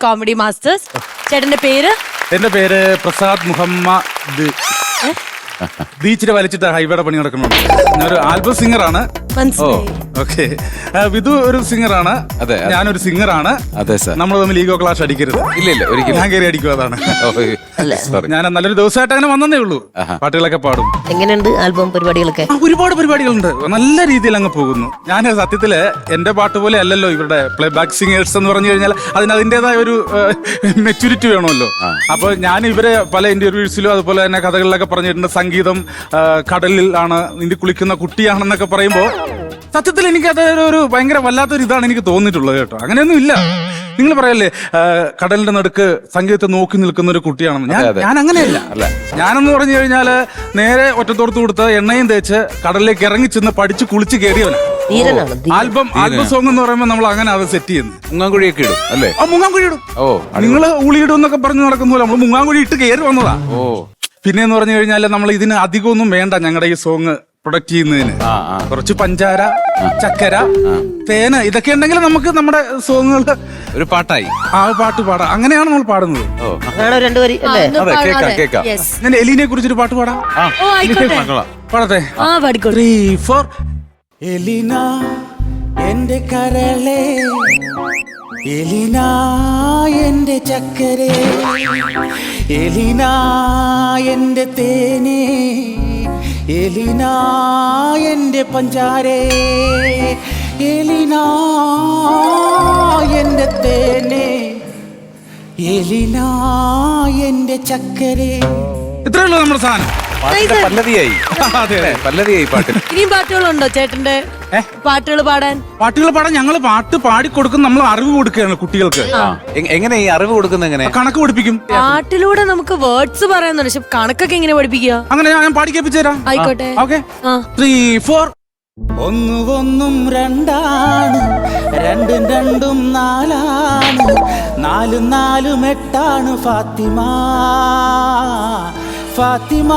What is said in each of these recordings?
Comedy masters. ചേട്ടന്റെ പേര്? എന്റെ പേര് പ്രസാദ് മുഹമ്മദ്. ബീച്ചിൽ വലിച്ചിട്ട് ഹൈവേയുടെ പണി നടക്കുന്നുണ്ട്. ഞാനൊരു ആൽബം സിംഗറാണ്. ഓക്കെ. വിധു ഒരു സിംഗറാണ്. അതെ. ഞാനൊരു സിംഗറാണ്. അതെ സാർ. നമ്മൾ തമ്മിൽ ഈഗോ ക്ലാഷ് അടിക്കരുത്. ഇല്ല ഇല്ല, ഒരിക്കലും. ഞാൻ കയറി അടിക്കും. അതാണ്. Sorry. ഞാൻ നല്ലൊരു ദിവസമായിട്ട് അങ്ങനെ വന്നേ ഉള്ളൂ. പാട്ടുകളൊക്കെ പാടും. എങ്ങനെയുണ്ട് ആൽബം പരിപാടികളൊക്കെ? ഒരുപാട് പരിപാടികളുണ്ട്. നല്ല രീതിയിൽ അങ്ങ് പോകുന്നു. ഞാൻ സത്യത്തില് എന്റെ പാട്ട് പോലെ അല്ലല്ലോ ഇവരുടെ പ്ലേ ബാക്ക് സിംഗേഴ്സ് എന്ന് പറഞ്ഞു കഴിഞ്ഞാൽ അതിൻ്റെതായ ഒരു മെച്യൂരിറ്റി വേണമല്ലോ. അപ്പൊ ഞാൻ ഇവരെ പല ഇന്റർവ്യൂസിലും അതുപോലെ തന്നെ കഥകളിലൊക്കെ പറഞ്ഞിട്ടുണ്ട്. സംഗീതം കടലിൽ ആണ്, നീന്തി കുളിക്കുന്ന കുട്ടിയാണെന്നൊക്കെ പറയുമ്പോ സത്യത്തിൽ എനിക്കത് ഒരു ഭയങ്കര വല്ലാത്തൊരു ഇതാണ് എനിക്ക് തോന്നിയിട്ടുള്ളത് കേട്ടോ. അങ്ങനെയൊന്നും ഇല്ല. നിങ്ങൾ പറയല്ലേ കടലിന്റെ നടുക്ക് സംഗീതത്തെ നോക്കി നിൽക്കുന്ന ഒരു കുട്ടിയാണെന്ന്. ഞാൻ അങ്ങനെയല്ല. ഞാനെന്ന് പറഞ്ഞു കഴിഞ്ഞാല് നേരെ ഒറ്റത്തോർത്ത് കൊടുത്ത് എണ്ണയും തേച്ച് കടലിലേക്ക് ഇറങ്ങി ചെന്ന് പഠിച്ച് കുളിച്ച് കയറിയവനാ. ആൽബം സോങ് എന്ന് പറയുമ്പോൾ നമ്മൾ അങ്ങനെ അത് സെറ്റ് ചെയ്യുന്നു. മുങ്ങാങ്കുഴിയൊക്കെ ഇടും അല്ലേ? മുങ്ങാങ്കുഴി ഇടും. ഓ, നിങ്ങള് ഉളിയിടും എന്നൊക്കെ പറഞ്ഞു നടക്കുന്ന നമ്മൾ മുങ്ങാങ്കുഴി ഇട്ട് കയറി വന്നതാ. ഓ. പിന്നെ എന്ന് പറഞ്ഞു കഴിഞ്ഞാൽ നമ്മൾ ഇതിന് അധികമൊന്നും വേണ്ട. ഞങ്ങളുടെ ഈ സോങ് പ്രൊഡക്റ്റ് ചെയ്യുന്നതിന് കുറച്ച് പഞ്ചാര, ചക്കര, തേന് ഇതൊക്കെ ഉണ്ടെങ്കിൽ നമുക്ക് നമ്മുടെ സോങ്ങുകൾ ഒരു പാട്ടായി. ആ പാട്ട് പാടാം. അങ്ങനെയാണ് നമ്മൾ പാടുന്നത്. രണ്ടുപേരി അല്ലേ? കേക്കാം. ഞാൻ എലീനെ കുറിച്ചൊരു പാട്ട് പാടാം. പാടത്തെ? 3, 4. എലീന എന്റെ കരളെ, എലീന എന്റെ ചക്കരെ, എലീന എന്റെ തേനെ, എലീന എന്റെ പഞ്ചാരേ, എലീന എന്റെ തേനെ, എലീന എന്റെ ചക്കരെ. ഇത്രയുള്ളൂ നമ്മുടെ സാധനം. പല്ലവിയായി. പല്ലവിയായി പാട്ട്. ഇനിയും പാട്ടുകളുണ്ടോ ചേട്ടന്റെ? പാട്ടുകൾ പാടാൻ ഞങ്ങള് പാട്ട് പാടിക്കൊടുക്കും. നമ്മൾ അറിവ് കൊടുക്കുകയാണ് കുട്ടികൾക്ക്. എങ്ങനെ ഈ അറിവ് കൊടുക്കുന്നത്? എങ്ങനെ? കണക്ക് പഠിപ്പിക്കും. പാട്ടിലൂടെ നമുക്ക് വേർഡ്സ് പറയാന്നുണ്ട്. പക്ഷെ കണക്കൊക്കെ എങ്ങനെ പഠിപ്പിക്കുക? അങ്ങനെ ഞാൻ പാടിക്കേപ്പിച്ചു തരാം. ആയിക്കോട്ടെ. ഓക്കെ. 3, 4. 1 1 2 2 2 4 4 4 8 ഫാത്തിമ, ഫാത്തിമ.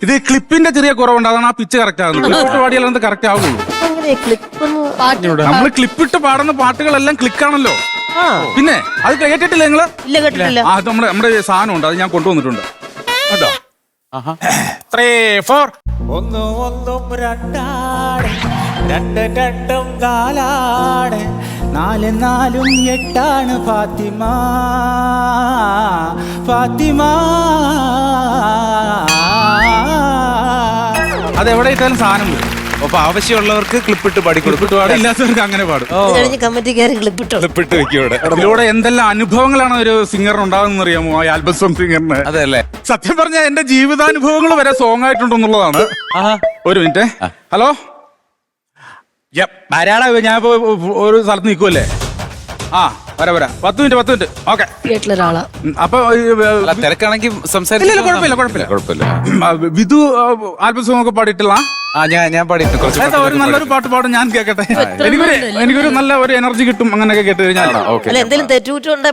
ഇത് ക്ലിപ്പിന്റെ ചെറിയ കുറവുണ്ട്. അതാണ് ആ പിച്ച് കറക്റ്റ് ആകുന്നത്. ക്ലിപ്പിട്ട് പാടിയാലും കറക്റ്റ് ആവുള്ളൂ. നമ്മള് ക്ലിപ്പിട്ട് പാടുന്ന പാട്ടുകളെല്ലാം ക്ലിക്കാണല്ലോ. പിന്നെ അത് കേട്ടിട്ടില്ല നിങ്ങള്? അത് നമ്മുടെ സാധനം ഉണ്ട്. അത് ഞാൻ കൊണ്ടുവന്നിട്ടുണ്ട് കേട്ടോ. 3, 4. 1 1 2 2 4 4 4 8 ഫാത്തിമ, ഫാത്തിമ. അതെവിടെ ഇട്ടാലും സാധനം വരും. അപ്പൊ ആവശ്യമുള്ളവർക്ക് ക്ലിപ്പിട്ട് പാടിക്കൊടുക്കും, ഇല്ലാത്തവർക്ക് അങ്ങനെ പാടും. ക്ലിപ്പിട്ട് വെക്കൂടെ. ഇതിലൂടെ എന്തെല്ലാം അനുഭവങ്ങളാണ് ഒരു സിംഗറിന് ഉണ്ടാകുന്ന അറിയാമോ? ആ ആൽബം സോങ് സിംഗറിന്. അതെല്ലേ? സത്യം പറഞ്ഞാൽ എന്റെ ജീവിതാനുഭവങ്ങൾ വരെ സോങ് ആയിട്ടുണ്ടെന്നുള്ളതാണ്. ഒരു മിനിറ്റ്. ഹലോ, വരാടാ. ഞാൻ ഇപ്പൊ ഒരു സ്ഥലത്ത് നിൽക്കുമല്ലേ? വരാ 10 മിനിറ്റ്. ഓക്കെ. അപ്പൊ തിരക്കാണെങ്കിൽ കുഴപ്പമില്ല. വിധു ആൽബം സോങ് ഒക്കെ പാടിയിട്ടില്ല. ഞാൻ പാടിയിട്ട് ഒരു നല്ലൊരു പാട്ട് പാടും. ഞാൻ കേൾക്കട്ടെ. എനിക്കൊരു നല്ല ഒരു എനർജി കിട്ടും. അങ്ങനെയൊക്കെ കേട്ട് കഴിഞ്ഞാൽ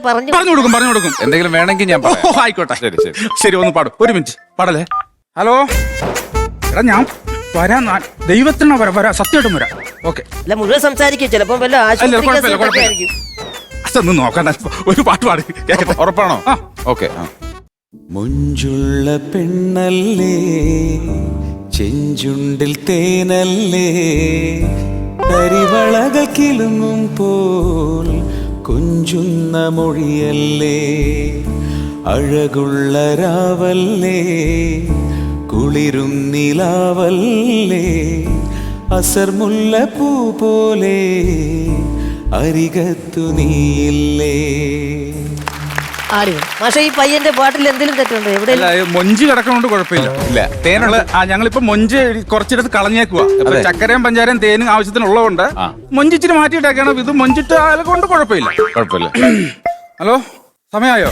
പറഞ്ഞു കൊടുക്കും. എന്തെങ്കിലും വേണമെങ്കിൽ ഞാൻ ആയിക്കോട്ടെ. ശരി, ഒന്ന് പാടും. ഒരു മിനിറ്റ് പാടല്ലേ. ഹലോ, എടാ ഞാൻ വരാൻ. ദൈവത്തിന് വരാം, സത്യമായിട്ടും വരാം. ഓക്കെ. മുഴുവൻ സംസാരിക്കും. ചിലപ്പോ അതൊന്നും നോക്കണ്ട. ഒരു പാട്ട് പാട്. ഉറപ്പാണോ? ഓക്കെ. മുഞ്ചുള്ള പെണ്ണല്ലേ, ചെഞ്ചുണ്ടിൽ തേനല്ലേ, കരിവളകൾ കിലുങ്ങും പോൽ കൊഞ്ചുന്ന മൊഴിയല്ലേ, അഴകുള്ള രാവല്ലേ, കുളിരും നിലാവല്ലേ, അസർമുല്ല പൂ പോലെ അരികത്തു നീയില്ലേ. പക്ഷേ ഈ പയ്യന്റെ പാട്ടിൽ എന്തെങ്കിലും തെറ്റുണ്ടോ? എവിടെ മൊഞ്ച് കിടക്കണോണ്ട് കുഴപ്പമില്ല. തേനുള്ള ഞങ്ങളിപ്പോ മൊഞ്ച് കുറച്ചെടുത്ത് കളഞ്ഞേക്കുക. ചക്കരയും പഞ്ചാരയും തേനും ആവശ്യത്തിനുള്ളതുകൊണ്ട് മൊഞ്ചിച്ചിട്ട് മാറ്റിയിട്ടൊക്കെയാണ്. ഇത് മൊഞ്ചിട്ട് കൊണ്ട് കുഴപ്പമില്ല. ഹലോ, സമയമായോ?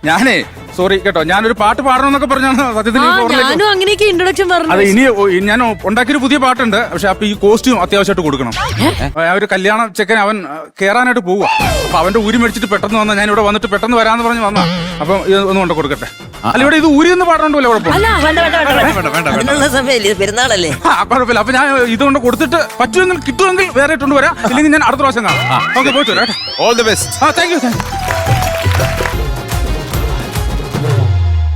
ഞാനേ സോറി കേട്ടോ. ഞാനൊരു പാട്ട് പാടണമെന്നൊക്കെ പറഞ്ഞാണ് സത്യത്തിൽ. അത് ഇനി ഞാൻ ഉണ്ടാക്കിയൊരു പുതിയ പാട്ടുണ്ട്. പക്ഷെ അപ്പൊ ഈ കോസ്റ്റ്യൂം അത്യാവശ്യമായിട്ട് കൊടുക്കണം. ഒരു കല്യാണ ചെക്കൻ അവൻ കേറാനായിട്ട് പോവുക. അപ്പൊ അവന്റെ ഊരി മേടിച്ചിട്ട് പെട്ടെന്ന് വന്ന. ഞാൻ ഇവിടെ വന്നിട്ട് പെട്ടെന്ന് വരാന്ന് പറഞ്ഞ് വന്ന. അപ്പൊ ഒന്ന് കൊണ്ട് കൊടുക്കട്ടെ. അല്ല ഇവിടെ ഇത് ഊരി എന്ന് പാടണ്ടല്ലോ കുഴപ്പം വേണ്ട വേണ്ട വേണ്ട വേണ്ട വേണ്ട വേണ്ട അതിനുള്ള സമയമില്ല പെരുന്നാളല്ലേ കുഴപ്പമില്ല. അപ്പൊ ഞാൻ ഇതുകൊണ്ട് കൊടുത്തിട്ട് പറ്റുമെങ്കിൽ കിട്ടുമെങ്കിൽ വേറെ ഇട്ടുകൊണ്ട് വരാം, ഇല്ലെങ്കിൽ ഞാൻ അടുത്ത പ്രാവശ്യം കാണാം. ഓക്കെ, പോയിട്ട് വരാം. All the best. Thank you.